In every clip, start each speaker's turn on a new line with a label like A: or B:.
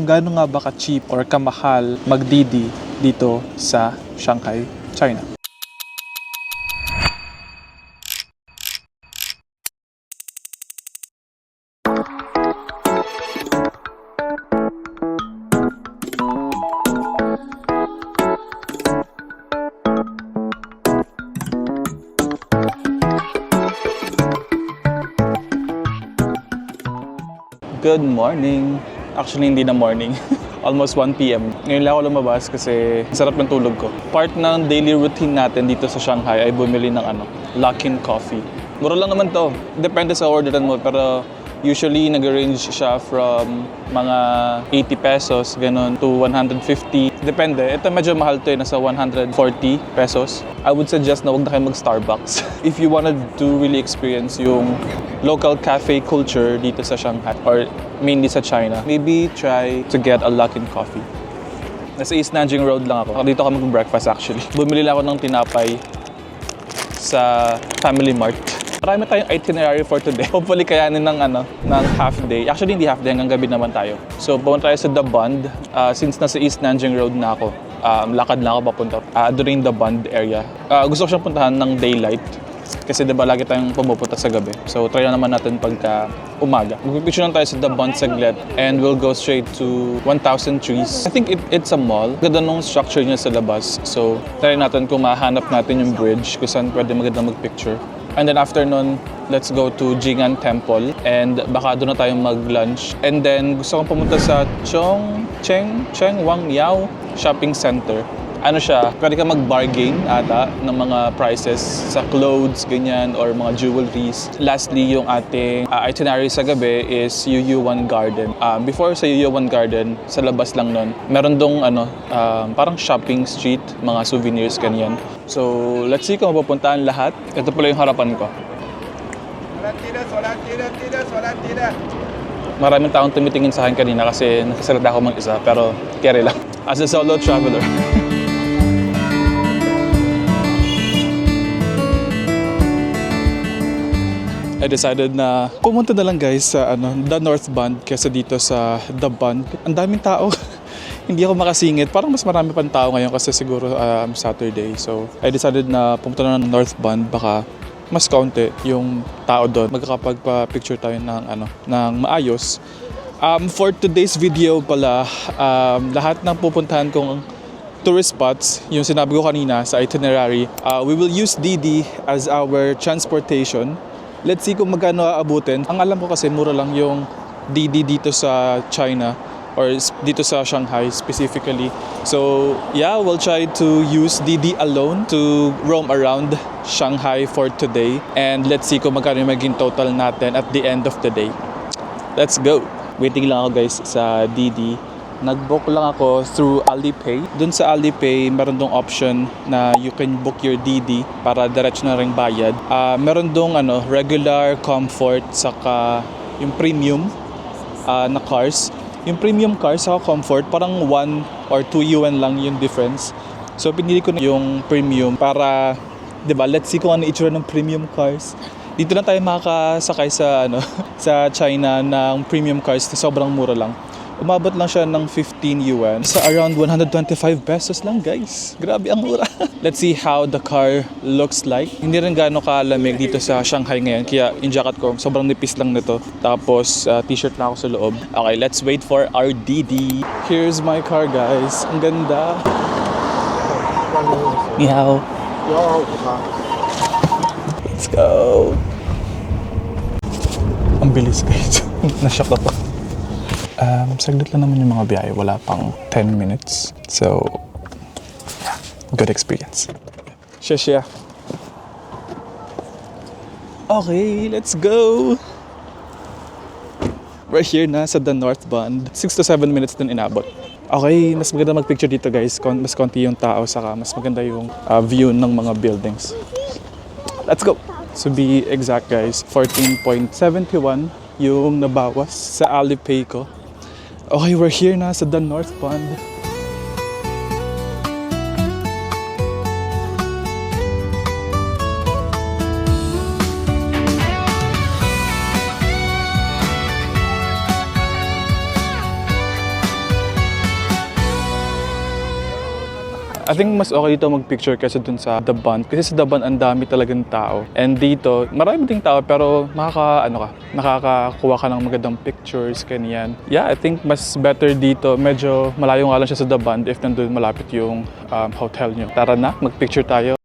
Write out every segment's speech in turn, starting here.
A: Gaano nga ba ka-cheap or kamahal mag-Didi dito sa Shanghai, China? Good morning! Actually, hindi na morning. Almost 1 p.m. Ngayon lang ako lumabas kasi sarap ng tulog ko. Part ng daily routine natin dito sa Shanghai ay bumili ng Luckin Coffee. Mura lang naman to. Depende sa orderan mo, pero usually nag-range siya from mga 80 pesos, ganun, to 150. Depende. Ito medyo mahal to nasa 140 pesos. I would suggest na huwag na kayo mag-Starbucks. If you wanted to really experience yung local cafe culture dito sa Shanghai or mainly sa China, maybe try to get a Luckin Coffee. Nasa East Nanjing Road lang ako. Dito ako mag-breakfast actually. Bumili lang ako ng tinapay sa Family Mart. Marami tayong itinerary for today. Hopefully kayanin ng half day. Actually hindi half day, hanggang gabi naman tayo. So pumunta tayo sa The Bund. Since nasa East Nanjing Road na ako, lakad lang ako papunta during The Bund area. Gusto ko siyang puntahan ng daylight. Kasi diba lagi tayong pumupunta sa gabi. So try na naman natin pagka umaga. Magpipicture lang tayo sa The Bund saglit and we'll go straight to 1,000 Trees. I think it's a mall. Ganda nung structure niya sa labas. So try natin kung mahanap natin yung bridge kung saan pwede maganda magpicture. And then after nun, let's go to Jing'an Temple and baka doon na tayong mag-lunch. And then gusto kong pumunta sa Cheng Wang Yao Shopping Center. Ano siya, pwede ka mag-bargain ata ng mga prices sa clothes, ganyan, or mga jewelries. Lastly, yung ating itinerary sa gabi is Yuyuan Garden. Before sa Yuyuan Garden, sa labas lang nun, meron dong parang shopping street, mga souvenirs, ganyan. So, let's see kung mapupuntahan lahat. Ito pala yung harapan ko. Maraming taong tumitingin sa akin kanina kasi nakasalita ako mag-isa, pero carry lang. As a solo traveler. I decided na pumunta na lang guys sa The North Bund kaysa dito sa The Bund. Ang daming tao. Hindi ako makasingit. Parang mas marami pang tao ngayon kasi siguro Saturday. So I decided na pumunta na ng North Bund. Baka mas kaunti yung tao doon. Magkakapagpa-picture tayo ng maayos. For today's video pala, lahat ng pupuntahan kong tourist spots, yung sinabi ko kanina sa itinerary, we will use Didi as our transportation. Let's see kung magkano aabutin. Ang alam ko kasi mura lang yung Didi dito sa China or dito sa Shanghai specifically. So yeah, we'll try to use Didi alone to roam around Shanghai for today. And let's see kung magkano yung maging total natin at the end of the day. Let's go! Waiting lang ako guys sa Didi. Nag-book lang ako through Alipay. Doon sa Alipay, meron dong option na you can book your Didi para diretso na rin bayad. Meron dong regular, comfort, saka yung premium na cars. Yung premium cars saka comfort, parang 1 or 2 yuan lang yung difference. So pinili ko na yung premium para, diba, let's see kung ano itsura ng premium cars. Dito na tayo makakasakay sa, sa China ng premium cars na sobrang mura lang. Umabot lang siya ng 15 yuan sa around 125 pesos lang guys. Grabe ang mura. Let's see how the car looks like. Hindi rin gaano kalamig dito sa Shanghai ngayon. Kaya yung jacket ko sobrang nipis lang nito. Tapos t-shirt na ako sa loob. Okay, let's wait for our Didi. Here's my car guys. Ang ganda. Meow. Let's go. Ang bilis guys. Nashock ako. Saglit lang naman yung mga biyahe. Wala pang 10 minutes. So, yeah, good experience. Shia. Okay, let's go! We're here na sa The North Bund. 6 to 7 minutes din inabot. Okay, mas maganda mag-picture dito guys. Mas konti yung tao, saka mas maganda yung view ng mga buildings. Let's go! To be exact guys, 14.71 yung nabawas sa Alipay ko. Okay, we're here na sa The North Bund. I think mas okay dito mag-picture kaysa dun sa Daban. Kasi sa Daban, ang dami talagang tao. And dito, marami ding tao pero nakakakuha ka ng magandang pictures, kanyan. Yeah, I think mas better dito. Medyo malayo nga lang siya sa Daban if nandun malapit yung hotel nyo. Tara na, mag-picture tayo.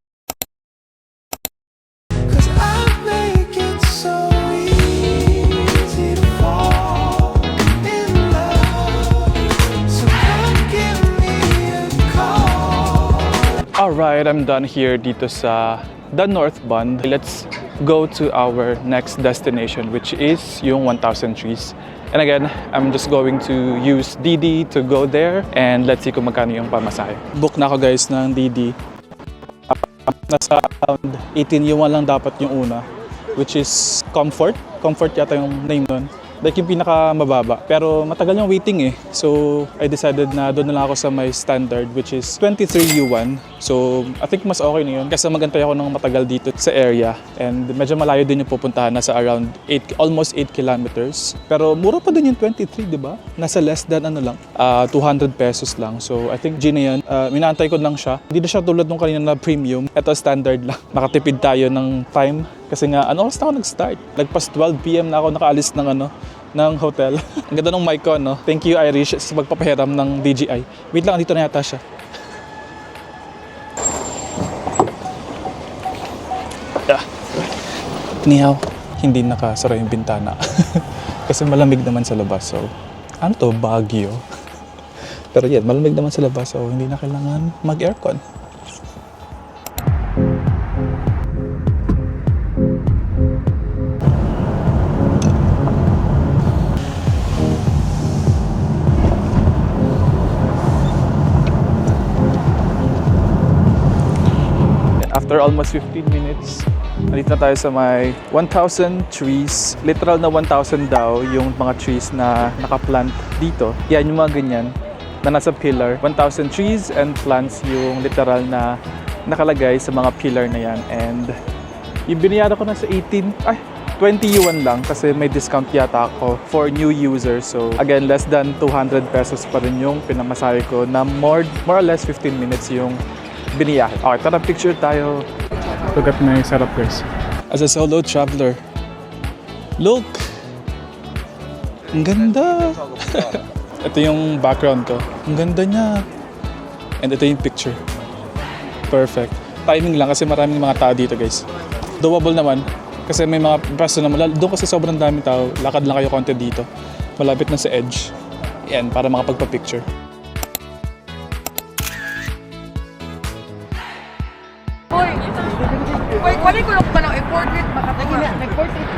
A: Alright, I'm done here dito sa the North Bund. Let's go to our next destination, which is yung 1,000 Trees. And again, I'm just going to use DD to go there and let's see kung magkano yung pamasahe. Book na ako guys ng DD. Nasa around 18 yuan lang dapat yung una, which is Comfort. Comfort yata yung name nun. Like yung pinakamababa. Pero matagal yung waiting eh. So I decided na doon na lang ako sa my standard, which is 23 yuan. So I think mas okay na yun kasi magantay ako ng matagal dito sa area. And medyo malayo din yung pupuntahan. Nasa around almost 8 kilometers. Pero mura pa din yung 23, di ba? Nasa less than 200 pesos lang. So I think G na yan. Minaantay ko lang siya. Hindi na siya tulad nung kanina na premium. Ito standard lang. Nakatipid tayo ng time. Kasi nga, oras na ako nag-start? Lagpas 12 PM na ako nakaalis ng hotel. Ang ganda ng mic ko, no? Thank you, Irish, sa magpapahiram ng DJI. Wait lang, dito na yata siya. Nihaw, hindi nakasara yung bintana. Kasi malamig naman sa labas, so... Ano to? Baguio. Pero yan, malamig naman sa labas, so hindi na kailangan mag-aircon. After almost 15 minutes, nandito na tayo sa may 1,000 trees. Literal na 1,000 daw yung mga trees na nakaplant dito. Yan yung mga ganyan na nasa pillar. 1,000 trees and plants yung literal na nakalagay sa mga pillar na yan. And yung binayaran ko na sa 20 yuan lang kasi may discount yata ako for new users. So again, less than 200 pesos pa rin yung pinamasahe ko na more or less 15 minutes yung biniyahe. Okay, tara picture tayo. Look at my setup guys. As a solo traveler. Look! Ang ganda! Ito yung background ko. Ang ganda niya. And ito yung picture. Perfect. Timing lang kasi maraming mga tao dito guys. Doable naman. Kasi may mga pwesto naman. Doon kasi sobrang daming tao. Lakad lang kayo konti dito. Malapit na sa edge. Yan, para makapagpa-picture.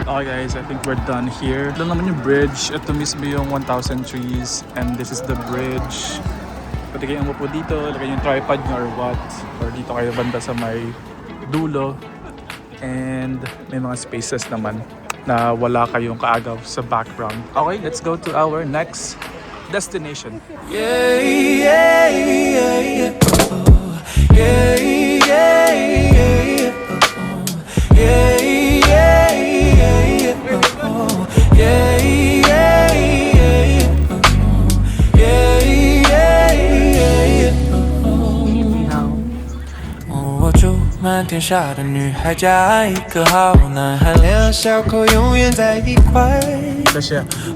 A: Okay guys, I think we're done here. Ito naman yung bridge. Ito mismo yung 1,000 trees. And this is the bridge. Pwede kayong umupo dito, lagay yung tripod nyo or what. Or dito kayo banda sa may dulo. And may mga spaces naman na wala kayong kaagaw sa background. Okay, let's go to our next destination. Yeah, yeah, yeah, yeah. Oh, yeah, yeah, yeah, yeah. Oh, yeah, yeah, yeah, yeah. Oh, yeah, yeah, yeah, yeah. Oh, yeah, yeah, yeah, yeah. Oh, 我住满天下的女孩加一个好男孩，两小口永远在一块。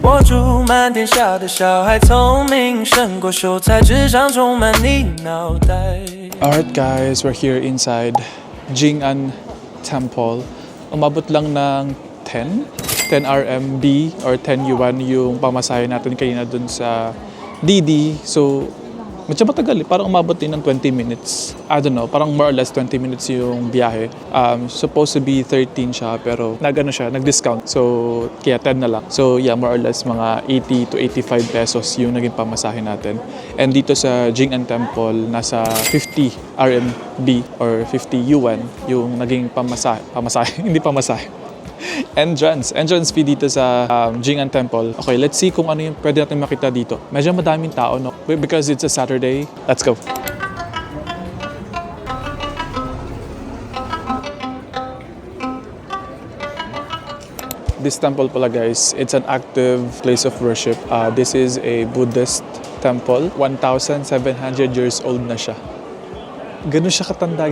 A: 我住满天下的小孩，聪明胜过秀才，智商充满你脑袋。Alright guys, we're here inside Jing'an Temple. Umabot lang ng 10 RMB or 10 yuan yung pamasahe natin kanina dun sa DD. So, medyo matagal eh. Parang umabot din ng 20 minutes. I don't know, parang more or less 20 minutes yung biyahe. Supposed to be 13 siya, pero nag-discount. So, kaya 10 na lang. So, yeah, more or less mga 80 to 85 pesos yung naging pamasahe natin. And dito sa Jing'an Temple, nasa 50 RMB or 50 yuan yung naging pamasahe. Hindi pamasahe. Entrance fee dito sa Jing'an Temple. Okay, let's see kung ano yung pwede natin makita dito. Medyo madaming tao, no? Because it's a Saturday. Let's go. This temple pala guys, it's an active place of worship. This is a Buddhist temple. 1,700 years old na siya. Ganun siya katanda.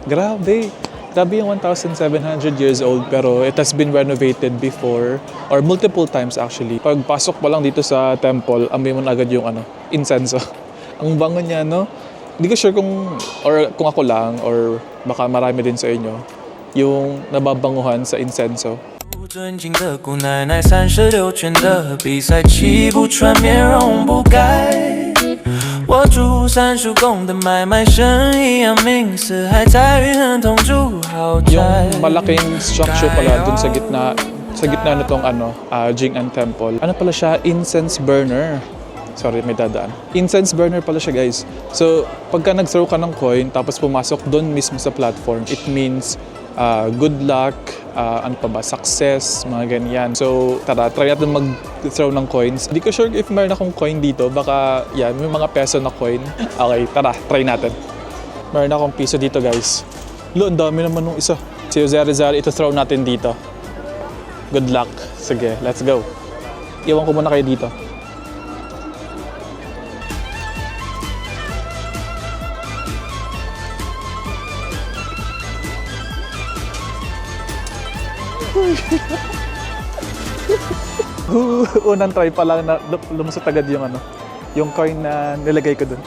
A: Grabe. Grabe yung 1,700 years old pero it has been renovated before or multiple times actually. Pag pasok pa lang dito sa temple, amoy mo na agad yung incenso. Ang bango niya, no? Hindi ko sure kung ako lang or baka marami din sa inyo yung nababanguhan sa incenso.
B: 尊敬的姑奶奶，36圈的比赛，气不喘，面容不改。我住三叔公的买卖生意扬名四海，在云很同住豪宅。
A: Yung malaking structure pala dun sa gitna nitong Jing'an Temple. Ano pala siya? Incense burner. Sorry, may dadaan. Incense burner pala siya, guys. So, pagka nag-throw ka ng coin, tapos pumasok doon mismo sa platform, it means good luck, ano pa ba, success, mga ganyan. So, tara, try natin mag-throw ng coins. Hindi ko sure if meron akong coin dito. Baka, yan, may mga peso na coin. Okay, tara, try natin. Meron akong piso dito, guys. Lo, ang dami naman nung isa. Si Jose Rizal, ito throw natin dito. Good luck. Sige, let's go. Iwan ko muna kayo dito. Unang try pa lang na lumusot agad yung coin na nilagay ko dun.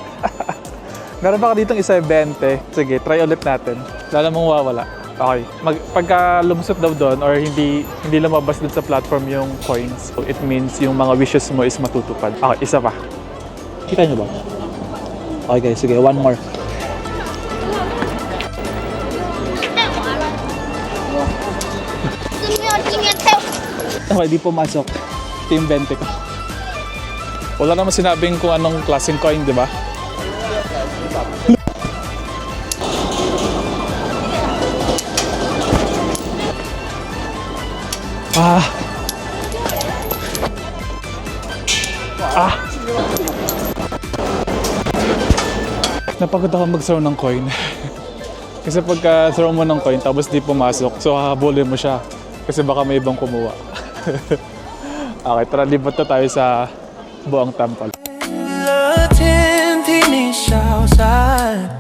A: Meron pa ka ditong isa 20. Sige, try ulit natin. Lala mong wawala. Okay. Pagka lumusot daw doon or hindi lumabas dun sa platform yung coins, it means yung mga wishes mo is matutupad. Okay, isa pa. Kita nyo ba? Okay, sige. One more. Okay, di pumasok. Ito yung 20 ko. Wala naman sinabing kung anong klaseng coin, di ba? Napagod ako mag-throw ng coin. Kasi pagka throw mo ng coin tapos di pumasok, so hahabulin mo siya. Kasi baka may ibang kumuha. Okay, tara, libot na tayo sa buong temple.
B: 天替你消散，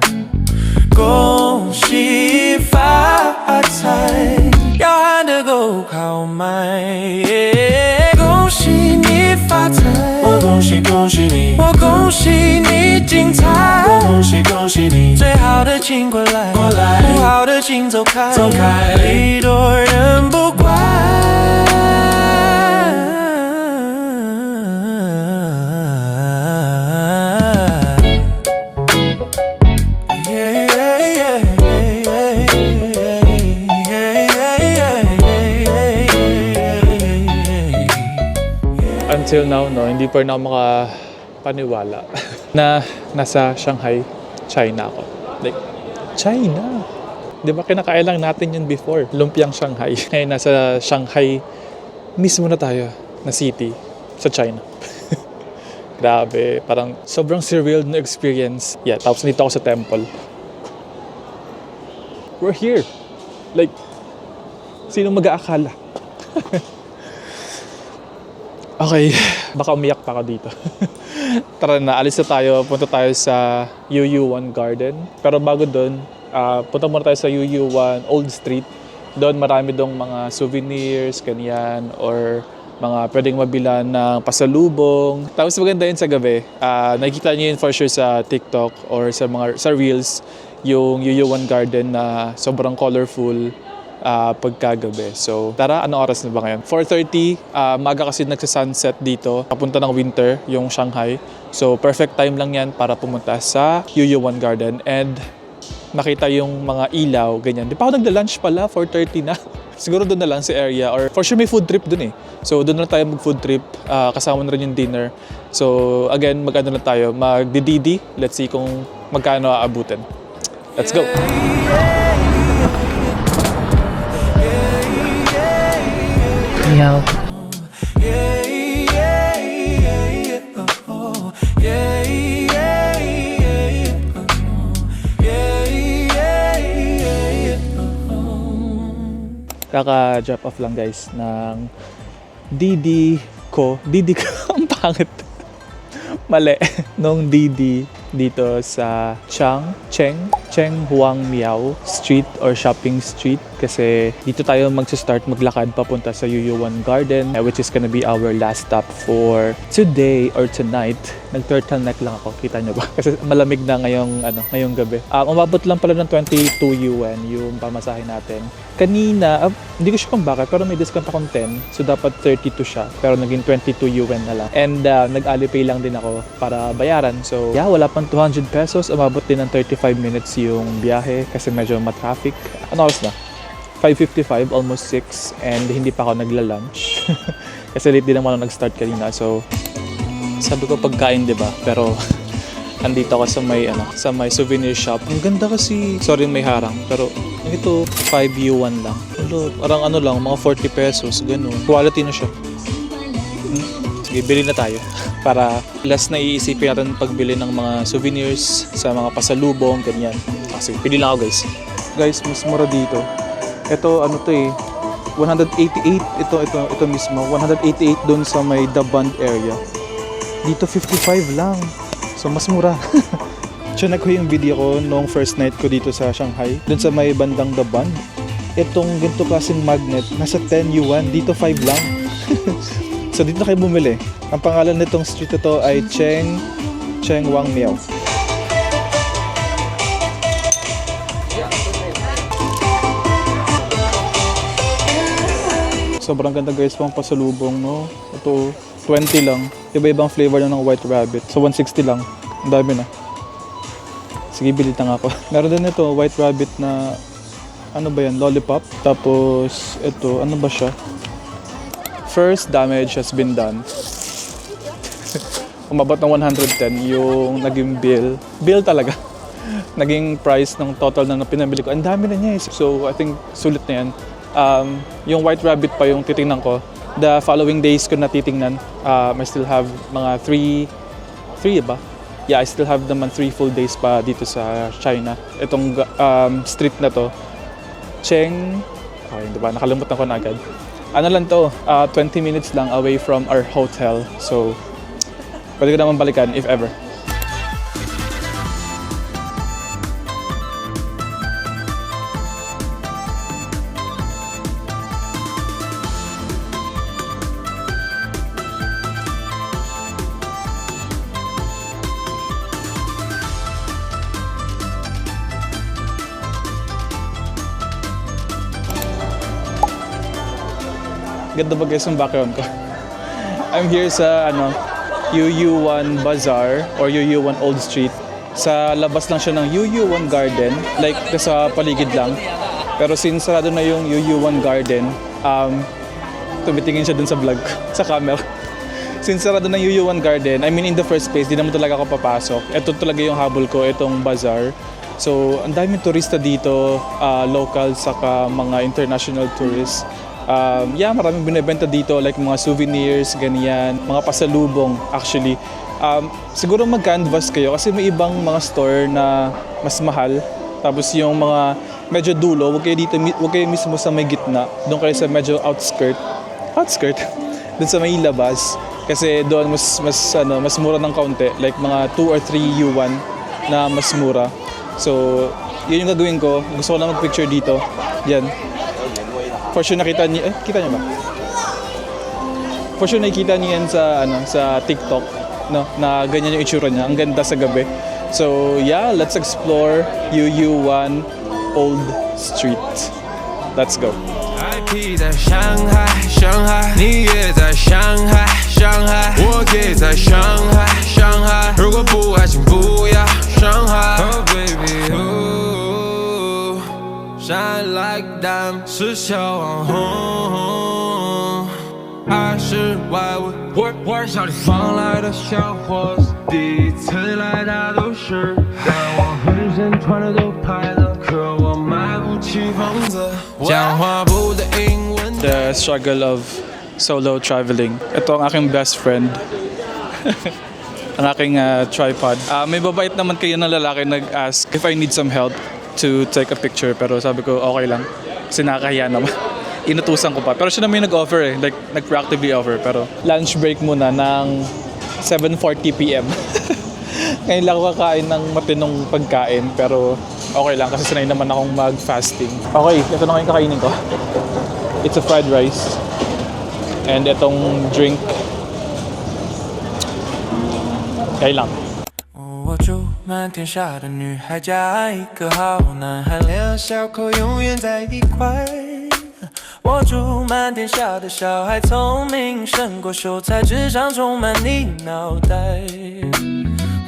B: 恭喜发财，要喊得够豪迈。恭喜你发财，我恭喜恭喜你，我恭喜你精彩，我恭喜恭喜你，最好的请过来，过来，不好的请走开，走开，礼多人不怪。
A: Until now, no, hindi pa rin ako makapaniwala na nasa Shanghai, China ako. Like, China! Di ba kinakailang natin yun before? Lumpiang Shanghai. Ngayon nasa Shanghai mismo na tayo, na city, sa China. Grabe, parang sobrang surreal na experience. Yeah, tapos nito ako sa temple. We're here! Like, sino mag-aakala? Okay, baka umiyak pa ako dito. Tara na, alis na tayo. Punta tayo sa UU1 Garden. Pero bago doon, punta muna tayo sa UU1 Old Street. Doon marami dong mga souvenirs, kanyan, or mga pwedeng mabila ng pasalubong. Tapos maganda yun sa gabi. Nakikita niyo yun for sure sa TikTok or sa Reels, yung UU1 Garden na sobrang colorful. Pagkagabi. So, tara, anong oras na ba ngayon? 4:30, maga kasi nagsa-sunset dito. Papunta ng winter, yung Shanghai. So, perfect time lang yan para pumunta sa UU1 Garden and makita yung mga ilaw, ganyan. Di pa ako nagla-lunch pala, 4:30 na. Siguro doon na lang sa area or for sure may food trip doon eh. So, doon na tayo mag-food trip. Kasama na rin yung dinner. So, again, mag-ano na tayo, mag-didi. Let's see kung magkano aabutin. Let's go!
C: Yo.
A: Kaka-drop off lang guys ng Didi ko. Didi ko, ang pangit. Mali. Nung Didi dito sa Cheng Huang Miao Street or Shopping Street kasi dito tayo mag-start maglakad papunta sa Yuyuan Garden which is gonna be our last stop for today or tonight. Nag-turtleneck lang ako, kita nyo ba? Kasi malamig na ngayong gabi. Umabot lang pala ng 22 yuan yung pamasahe natin. Kanina, hindi ko sure kung bakit, pero may discount akong 10. So, dapat 32 siya. Pero naging 22 yuan na lang. And nag-Alipay lang din ako para bayaran. So, yeah, wala pang 200 pesos. Umabot din ng 35 minutes yung biyahe kasi medyo matraffic. Ano oras na? 5:55, almost 6. And hindi pa ako nagla-lunch. Kasi late din naman ako nag-start kanina. So, sabi ko pagkain, di ba? Pero, andito ako sa may souvenir shop. Ang ganda kasi, sorry may harang, pero ito 5 yuan lang. Parang mga 40 pesos, ganun. Quality na siya. Sige, bili na tayo. Para less na iisipin natin pagbili ng mga souvenirs sa mga pasalubong, ganyan. Sige, pili lang ako guys. Guys, mas mura dito. Ito, 188. Ito mismo. 188 doon sa may The Bund area. Dito 55 lang. So, mas mura. Chinek ko yung video ko nung first night ko dito sa Shanghai. Dun sa may bandang The Bund. Itong ganito klaseng magnet, nasa 10 yuan. Dito 5 lang. So, dito na kayo bumili. Ang pangalan nitong street ito ay Cheng Huang Miao. Sobrang ganda guys pang pasalubong, no? Ito, 20 lang. Iba-ibang flavor na ng White Rabbit. So, 160 lang. Ang dami na. Sige, bilit na nga ako. Meron din ito, White Rabbit na, lollipop. Tapos, ito, ano ba siya? First damage has been done. Umabot ng 110 yung naging bill. Bill talaga. Naging price ng total na pinabili ko. Ang dami na niya eh. So, I think sulit na yan. Yung White Rabbit pa yung titingnan ko. The following days ko na titingnan, I still have mga 3 ba? Yeah, I still have naman 3 full days pa dito sa China. Itong street na to, diba? Nakalimutan ko na agad. Ano lang to, 20 minutes lang away from our hotel. So, pwede ko naman balikan if ever. Ganda ba guys yung background ko? I'm here sa Yuyuan Bazaar or Yuyuan Old Street. Sa labas lang siya ng Yuyuan Garden, like sa paligid lang. Pero since sarado na yung Yuyuan Garden, tumitingin siya dun sa vlog, sa camera. Since sarado na yung Yuyuan Garden, I mean in the first place, di naman talaga ako papasok. Ito talaga yung habol ko, itong bazaar. So, ang daming turista dito, local saka mga international tourists. Maraming binibenta dito like mga souvenirs, ganyan, mga pasalubong actually. Siguro mag-canvas kayo kasi may ibang mga store na mas mahal. Tapos yung mga medyo dulo, huwag kayo mismo sa may gitna. Doon kayo sa medyo outskirt. Doon sa may labas. Kasi doon mas mura ng kaunti, like mga 2 or 3 yuan na mas mura. So, yun yung gagawin ko. Gusto ko lang mag-picture dito. Yan. For sure nakita niyo, kita niyo ba? For sure nakita niyo yan sa TikTok, no, na ganyan yung itsura niya. Ang ganda sa gabi. So, yeah, let's explore Yuyuan Old Street. Let's go.
B: IP 在上海，上海，你也在上海，上海，我也在上海，上海。如果不爱，请不要伤害。Oh baby, ooh, shine like diamond，是小网红，还是外围玩笑里放来的小伙子，第一次来大都市，但我浑身穿的都牌子，可我买不起房子，讲话不带英文。
A: The struggle of solo traveling. Ito ang aking best friend. Ang aking tripod. May babait naman kayo ng lalaki nag-ask if I need some help to take a picture. Pero sabi ko, okay lang. Kasi nakakahiya naman. Inutusan ko pa. Pero siya naman yung nag-offer like nag-proactively offer. Pero lunch break muna ng 7:40 p.m. Ngayon lang ako kakain ng matinong pagkain, pero okay lang kasi sanay naman akong mag-fasting. Okay, ito na ngayon kakainin ko. It's a fried rice. And itong drink. Kaya lang.
B: 我祝满天下的女孩嫁一个好男孩，两小口永远在一块。我祝满天下的小孩聪明胜过秀才，智商充满你脑袋。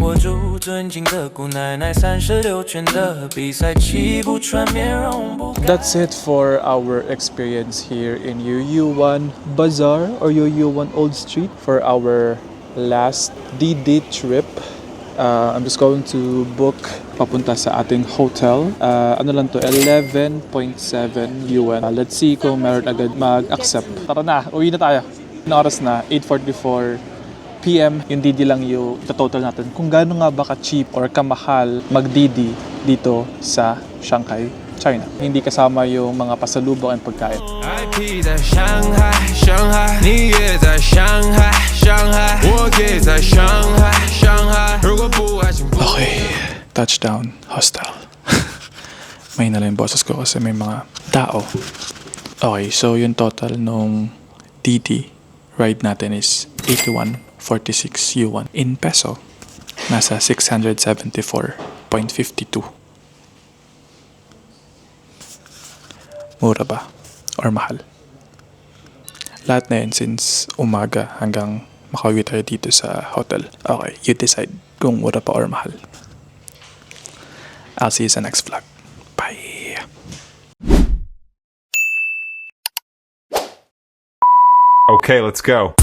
B: 我祝尊敬的姑奶奶36圈的比赛气不喘，面容不改。
A: That's it for our experience here in Yuyuwan Bazaar or Yuyuwan Old Street for our last D-Day trip. I'm just going to book papunta sa ating hotel. Ano lang to, 11.7 yuan. Let's see kung meron agad mag-accept. Tara na, uwi na tayo. Ang oras na, 8:44 PM. Yung DD lang yung total natin. Kung gaano nga ba ka-cheap or kamahal mag-DD dito sa Shanghai, China. Hindi kasama yung mga pasalubong at pagkain.
B: IP 在上海，上海，你也在上海，上海，我也在上海，上海。如果不爱情，不
A: Okay, touchdown, hostel. May nala yung boses ko kasi may mga tao. Okay, so yung total nung DD ride natin is 81.46 yuan. In peso, nasa 674.52. Mura ba? Or mahal? Lahat na yun since umaga hanggang makauwi tayo dito sa hotel. Okay, you decide kung mura pa or mahal. I'll see you sa next vlog. Bye!
D: Okay, let's go.